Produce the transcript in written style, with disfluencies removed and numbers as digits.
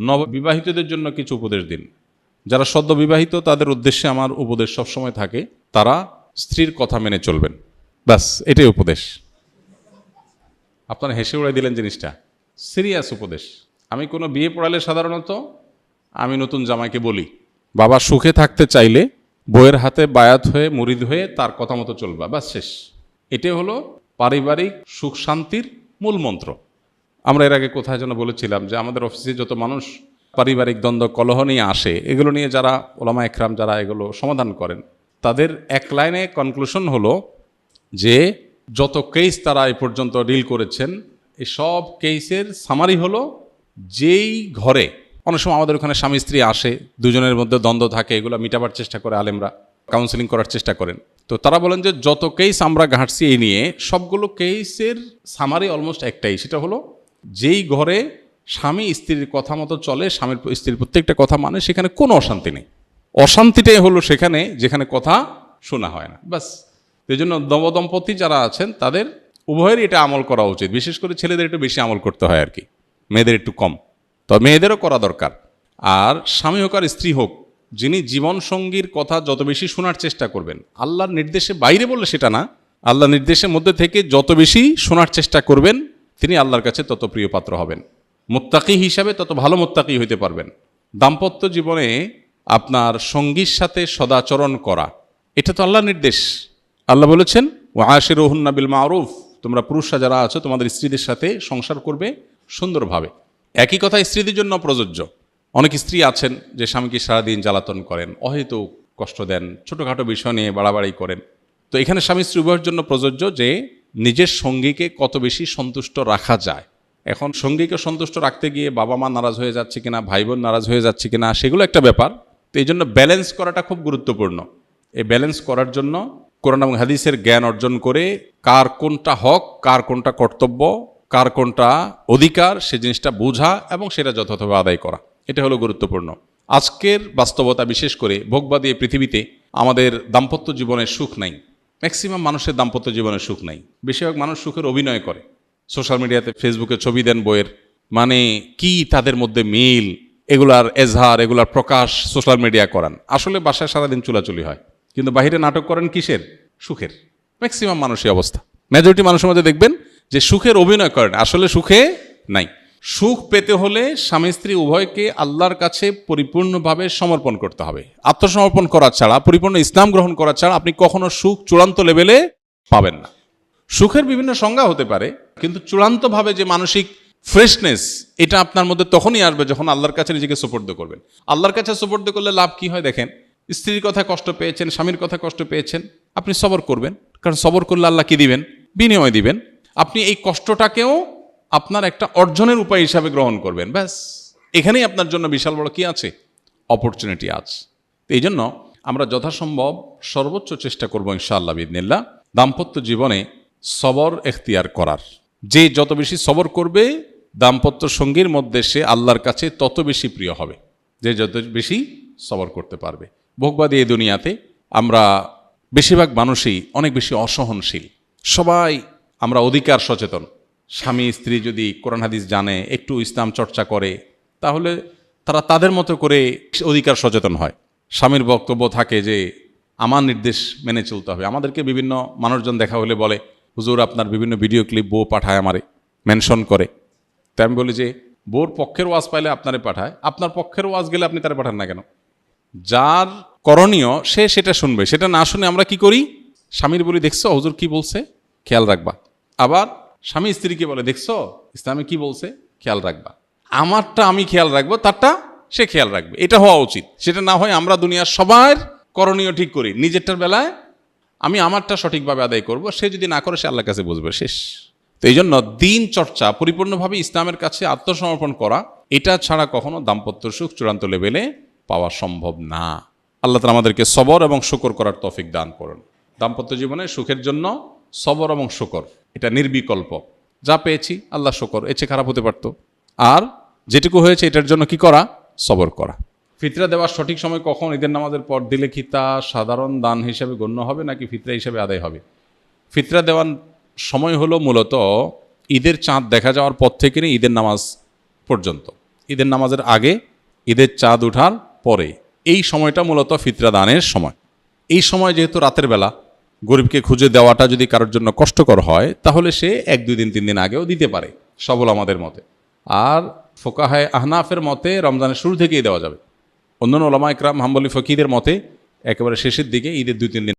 নববিবাহিতদের জন্য কিছু উপদেশ দিন। যারা সদ্য বিবাহিত তাদের উদ্দেশ্যে আমার উপদেশ সবসময় থাকে, তারা স্ত্রীর কথা মেনে চলবেন, ব্যাস এটাই উপদেশ। আপনারা হেসে উড়াই দিলেন জিনিসটা, সিরিয়াস উপদেশ। আমি কোনো বিয়ে পড়ালে সাধারণত আমি নতুন জামাইকে বলি, বাবা সুখে থাকতে চাইলে বইয়ের হাতে বায়াত হয়ে মুরিদ হয়ে তার কথা মতো চলবা, ব্যাস শেষ। এটাই হলো পারিবারিক সুখ শান্তির মূল মন্ত্র। আমরা এর আগে কোথায় যেন বলেছিলাম যে আমাদের অফিসে যত মানুষ পারিবারিক দ্বন্দ্ব কলহ নিয়ে আসে, এগুলো নিয়ে যারা ওলামা একরাম যারা এগুলো সমাধান করেন, তাদের এক লাইনে কনক্লুশন হলো যে যত কেস তারা এ পর্যন্ত ডিল করেছেন, এই সব কেসের সামারি হলো, যেই ঘরে অনেক সময় আমাদের ওখানে স্বামী স্ত্রী আসে, দুজনের মধ্যে দ্বন্দ্ব থাকে, এগুলো মিটাবার চেষ্টা করে আলেমরা, কাউন্সেলিং করার চেষ্টা করেন। তো তারা বলেন যে যত কেস আমরা ঘাঁটছি এই নিয়ে, সবগুলো কেসের সামারি অলমোস্ট একটাই, সেটা হলো যেই ঘরে স্বামী স্ত্রীর কথা মতো চলে, স্বামীর স্ত্রীর প্রত্যেকটা কথা মানে, সেখানে কোনো অশান্তি নেই। অশান্তিটাই হলো সেখানে যেখানে কথা শোনা হয় না, ব্যাস। এই জন্য নবদম্পতি যারা আছেন তাদের উভয়েরই এটা আমল করা উচিত। বিশেষ করে ছেলেদের একটু বেশি আমল করতে হয় আর কি, মেয়েদের একটু কম, তবে মেয়েদেরও করা দরকার। আর স্বামী হোক আর স্ত্রী হোক, যিনি জীবনসঙ্গীর কথা যত বেশি শোনার চেষ্টা করবেন, আল্লাহর নির্দেশে বাইরে বললে সেটা না, আল্লাহর নির্দেশের মধ্যে থেকে যত বেশি শোনার চেষ্টা করবেন, তিনি আল্লাহর কাছে তত প্রিয় পাত্র হবেন, মুত্তাকি হিসাবে তত ভালো মুত্তাকি হইতে পারবেন। দাম্পত্য জীবনে আপনার সঙ্গীর সাথে সদাচরণ করা, এটা তো আল্লাহর নির্দেশ। আল্লাহ বলেছেন ওয়াশিরুহুন্না বিল মারুফ, তোমরা পুরুষরা যারা আছো তোমাদের স্ত্রীদের সাথে সংসার করবে সুন্দরভাবে। একই কথা স্ত্রীদের জন্য প্রযোজ্য। অনেক স্ত্রী আছেন যে স্বামীকে সারাদিন জ্বালাতন করেন, অহেতুক কষ্ট দেন, ছোটোখাটো বিষয় নিয়ে বাড়াবাড়ি করেন। তো এখানে স্বামী স্ত্রী উভয়ের জন্য প্রযোজ্য যে নিজের সঙ্গীকে কত বেশি সন্তুষ্ট রাখা যায়। এখন সঙ্গীকে সন্তুষ্ট রাখতে গিয়ে বাবা মা নারাজ হয়ে যাচ্ছে কিনা, ভাই বোন নারাজ হয়ে যাচ্ছে কিনা, সেগুলো একটা ব্যাপার। তো এই জন্য ব্যালেন্স করাটা খুব গুরুত্বপূর্ণ। এই ব্যালেন্স করার জন্য কোরআন এবং হাদিসের জ্ঞান অর্জন করে কার কোনটা হক, কার কোনটা কর্তব্য, কার কোনটা অধিকার, সে জিনিসটা বোঝা এবং সেটা যথাযথভাবে আদায় করা, এটা হলো গুরুত্বপূর্ণ। আজকের বাস্তবতা, বিশেষ করে ভোগবাদী এই পৃথিবীতে আমাদের দাম্পত্য জীবনের সুখ নাই। ম্যাক্সিমাম মানুষের দাম্পত্য জীবনের সুখ নাই। বেশিরভাগ মানুষ সুখের অভিনয় করে, সোশ্যাল মিডিয়াতে ফেসবুকে ছবি দেন বইয়ের, মানে কি তাদের মধ্যে মিল, এগুলার এজহার, এগুলার প্রকাশ সোশ্যাল মিডিয়া করান। আসলে বাসায় সারাদিন চুলাচুলি হয়, কিন্তু বাহিরে নাটক করেন কিসের? সুখের। ম্যাক্সিমাম মানুষই অবস্থা, মেজরিটি মানুষের মধ্যে দেখবেন যে সুখের অভিনয় করেন, আসলে সুখে নাই। সুখ পেতে হলে স্বামী স্ত্রী উভয়কে আল্লাহর কাছে পরিপূর্ণভাবে সমর্পণ করতে হবে। আত্মসমর্পণ করা ছাড়া, পরিপূর্ণ ইসলাম গ্রহণ করা ছাড়া আপনি কখনো সুখ চূড়ান্ত লেভেলে পাবেন না। সুখের বিভিন্ন সংজ্ঞা হতে পারে, কিন্তু চূড়ান্তভাবে যে মানসিক ফ্রেশনেস, এটা আপনার মধ্যে তখনই আসবে যখন আল্লাহর কাছে নিজেকে সুপর্দ করবেন। আল্লাহর কাছে সুপর্দ করলে লাভ কি হয় দেখেন, স্ত্রীর কথা কষ্ট পেয়েছেন, স্বামীর কথা কষ্ট পেয়েছেন, আপনি সবর করবেন, কারণ সবর করলে আল্লাহ কি দিবেন? বিনিময় দিবেন। আপনি এই কষ্টটাকেও আপনার একটা অর্জনের উপায় হিসাবে গ্রহণ করবেন, ব্যাস। এখানেই আপনার জন্য বিশাল বড় কি আছে? অপরচুনিটি আছে। তো এই জন্য আমরা যথাসম্ভব সর্বোচ্চ চেষ্টা করবো ইনশাআল্লাহ বিইذনিল্লাহ দাম্পত্য জীবনে সবর এখতিয়ার করার। যে যত বেশি সবর করবে দাম্পত্য সঙ্গীর মধ্যে, সে আল্লাহর কাছে তত বেশি প্রিয় হবে, যে যত বেশি সবর করতে পারবে। ভোগবাদী এই দুনিয়াতে আমরা বেশিরভাগ মানুষই অনেক বেশি অসহনশীল। সবাই আমরা অধিকার সচেতন। স্বামী স্ত্রী যদি কোরআন হাদিস জানে, একটু ইসলাম চর্চা করে, তাহলে তারা তাদের মতো করে অধিকার সচেতন হয়। স্বামীর বক্তব্য থাকে যে আমার নির্দেশ মেনে চলতে হবে। আমাদেরকে বিভিন্ন মানুষজন দেখা হলে বলে, হুজুর আপনার বিভিন্ন ভিডিও ক্লিপ বউ পাঠায়, আমারে মেনশন করে। তাই আমি বলি যে বউর পক্ষের ওয়াজ পাইলে আপনারে পাঠায়, আপনার পক্ষের ওয়াজ গেলে আপনি তারা পাঠান না কেন? যার করণীয় সে সেটা শুনবে, সেটা না শুনে আমরা কি করি? স্বামীর বলি, দেখছো হুজুর কি বলছে, খেয়াল রাখবা। আবার স্বামী স্ত্রীকে বলে, দেখছো ইসলামে কি বলছে, খেয়াল রাখবা। আমারটা আমি খেয়াল রাখবো, তারটা সে খেয়াল রাখবে, এটা হওয়া উচিত। সেটা না হয় আমরা দুনিয়ার সবার করণীয় ঠিক করি, নিজেরটার বেলায় আমি আমারটা সঠিকভাবে আদায় করব, সে যদি না করে সে আল্লাহর কাছে বুঝবে, শেষ। তো এই জন্য দিন চর্চা, পরিপূর্ণভাবে ইসলামের কাছে আত্মসমর্পণ করা, এটা ছাড়া কখনো দাম্পত্য সুখ চূড়ান্ত লেভেলে পাওয়া সম্ভব না। আল্লাহ তাআলা আমাদেরকে সবর এবং শুকর করার তৌফিক দান করুন। দাম্পত্য জীবনে সুখের জন্য সবর এবং শুকর, এটা নির্বিকল্প। যা পেয়েছি আল্লাহ শুকর, এর চেয়ে খারাপ হতে পারতো। আর যেটুকু হয়েছে এটার জন্য কি করা? সবর করা। ফিতরা দেওয়ার সঠিক সময় কখন? ঈদের নামাজের পর দিলে কি তা সাধারণ দান হিসাবে গণ্য হবে নাকি ফিতরা হিসাবে আদায় হবে? ফিতরা দেওয়ার সময় হলো মূলত ঈদের চাঁদ দেখা যাওয়ার পর থেকে নিয়ে ঈদের নামাজ পর্যন্ত। ঈদের নামাজের আগে, ঈদের চাঁদ ওঠার পরে, এই সময়টা মূলত ফিতরা দানের সময়। এই সময় যেহেতু রাতের বেলা, গরিবকে খুঁজে দেওয়াটা যদি কারোর জন্য কষ্টকর হয়, তাহলে সে 1-2 দিন 3 দিন আগেও দিতে পারে সবল আমাদের মতে। আর ফোকাহায়ে আহনাফের মতে রমজানের শুরু থেকেই দেওয়া যাবে। অন্যান্য ওলামা ইকরাম হাম্বলি ফকিদের মতে একেবারে শেষের দিকে ঈদের 2-3 দিন